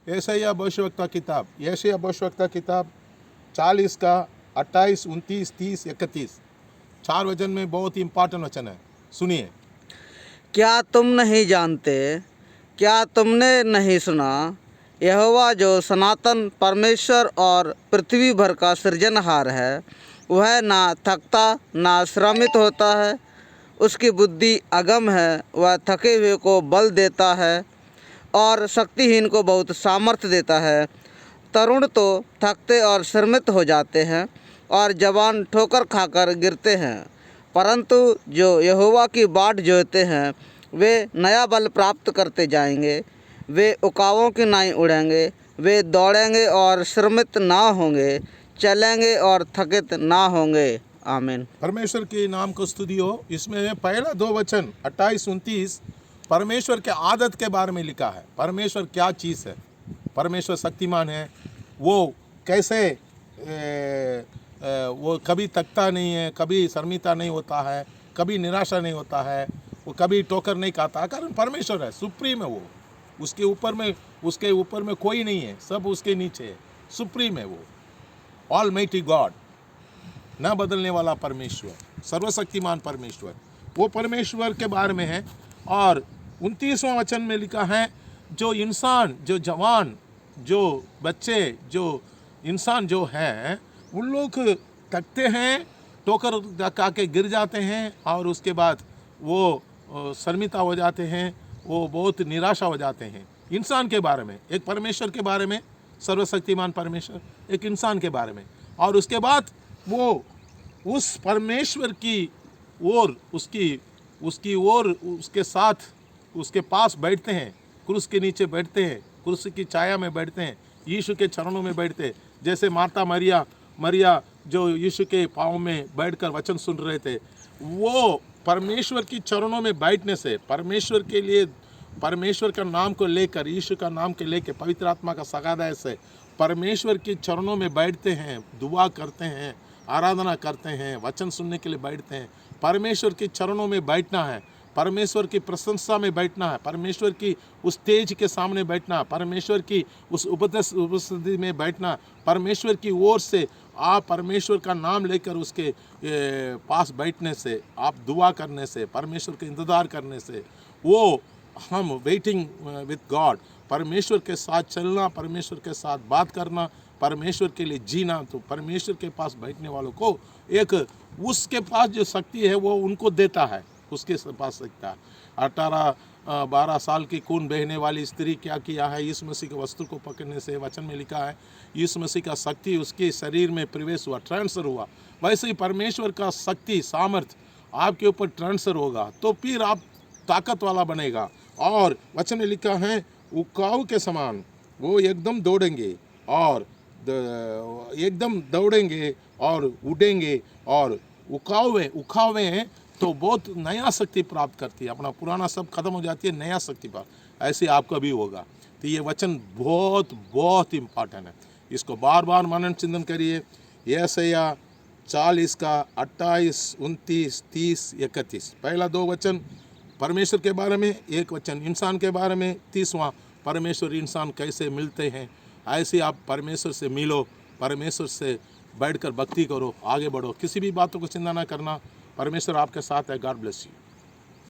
यशायाह भविष्यवक्ता किताब, यशायाह भविष्यवक्ता किताब 40 का 28, 29, 30, 31 4 वचन में बहुत ही इंपॉर्टेंट वचन है, सुनिए। क्या तुम नहीं जानते, क्या तुमने नहीं सुना, यहोवा जो सनातन परमेश्वर और पृथ्वी भर का सृजनहार है, वह ना थकता ना श्रमित होता है, उसकी बुद्धि अगम है, वह थके हुए को बल देता है और शक्तिहीन को बहुत सामर्थ्य देता है। तरुण तो थकते और श्रमित हो जाते हैं और जवान ठोकर खाकर गिरते हैं, परंतु जो यहोवा की बाट जोहते हैं वे नया बल प्राप्त करते जाएंगे। वे उकावों की नाई उड़ेंगे, वे दौड़ेंगे और श्रमित ना होंगे, चलेंगे और थकित ना होंगे। आमीन। परमेश्वर के नाम को स्तुति हो। इसमें पहला 2 वचन 28, 29 परमेश्वर के आदत के बारे में लिखा है। परमेश्वर क्या चीज़ है? परमेश्वर शक्तिमान है। वो कैसे वो कभी थकता नहीं है, कभी शर्मिता नहीं होता है, कभी निराशा नहीं होता है, वो कभी ठोकर नहीं खाता, कारण परमेश्वर है, सुप्रीम है वो। उसके ऊपर में कोई नहीं है, सब उसके नीचे है, सुप्रीम है वो, ऑलमाइटी गॉड, न बदलने वाला परमेश्वर, सर्वशक्तिमान परमेश्वर। वो परमेश्वर के बारे में है। और 29वां वचन में लिखा है, जो इंसान, जो जवान, जो बच्चे, जो इंसान जो है, उन लोग थकते हैं, ठोकर खा के गिर जाते हैं और उसके बाद वो शर्मिता हो जाते हैं, वो बहुत निराशा हो जाते हैं। इंसान के बारे में, एक परमेश्वर के बारे में, सर्वशक्तिमान परमेश्वर, एक इंसान के बारे में। और उसके बाद वो उस परमेश्वर की ओर, उसकी ओर, उसके साथ, उसके पास बैठते हैं, क्रूस के नीचे बैठते हैं, क्रूस की छाया में बैठते हैं, यीशु के चरणों में बैठते हैं। जैसे माता मरिया जो यीशु के पाँव में बैठकर वचन सुन रहे थे, वो परमेश्वर की चरणों में बैठने से, परमेश्वर के लिए, परमेश्वर का नाम को लेकर, यीशु का नाम के लेकर, पवित्र आत्मा का सगादाय से परमेश्वर के चरणों में बैठते हैं, दुआ करते हैं, आराधना करते हैं, वचन सुनने के लिए बैठते हैं। परमेश्वर के चरणों में बैठना है, परमेश्वर की प्रशंसा में बैठना है, परमेश्वर की उस तेज के सामने बैठना, परमेश्वर की उस उपस्थिति में बैठना, परमेश्वर की ओर से आप परमेश्वर का नाम लेकर उसके पास बैठने से, आप दुआ करने से, परमेश्वर के इंतज़ार करने से, वो हम वेटिंग विद गॉड, परमेश्वर के साथ चलना, परमेश्वर के साथ बात करना, परमेश्वर के लिए जीना, तो परमेश्वर के पास बैठने वालों को एक, उसके पास जो शक्ति है वो उनको देता है, उसके पास शक्ति है। 12 साल की खून बहने वाली स्त्री क्या किया है? यीशु मसीह के वस्त्र को पकड़ने से, वचन में लिखा है, यीशु मसीह का शक्ति उसके शरीर में प्रवेश हुआ, ट्रांसफर हुआ। वैसे ही परमेश्वर का शक्ति, सामर्थ आपके ऊपर ट्रांसफर होगा, तो फिर आप ताकत वाला बनेगा। और वचन में लिखा है, उकाव के समान वो एकदम दौड़ेंगे और एकदम दौड़ेंगे और उड़ेंगे, और उखावे तो बहुत नया शक्ति प्राप्त करती है, अपना पुराना सब खत्म हो जाती है, नया शक्ति प्राप्त, ऐसे आपका भी होगा। तो ये वचन बहुत बहुत इम्पॉर्टेंट है, इसको बार बार मनन चिंतन करिए। यशायाह 40 का 28, 29, 30, 31 पहला 2 वचन परमेश्वर के बारे में, एक वचन इंसान के बारे में, 30वां परमेश्वर इंसान कैसे मिलते हैं। ऐसे आप परमेश्वर से मिलो, परमेश्वर से बैठकर भक्ति करो, आगे बढ़ो, किसी भी बातों को चिंता ना करना, परमेश्वर आपके साथ है। God bless you.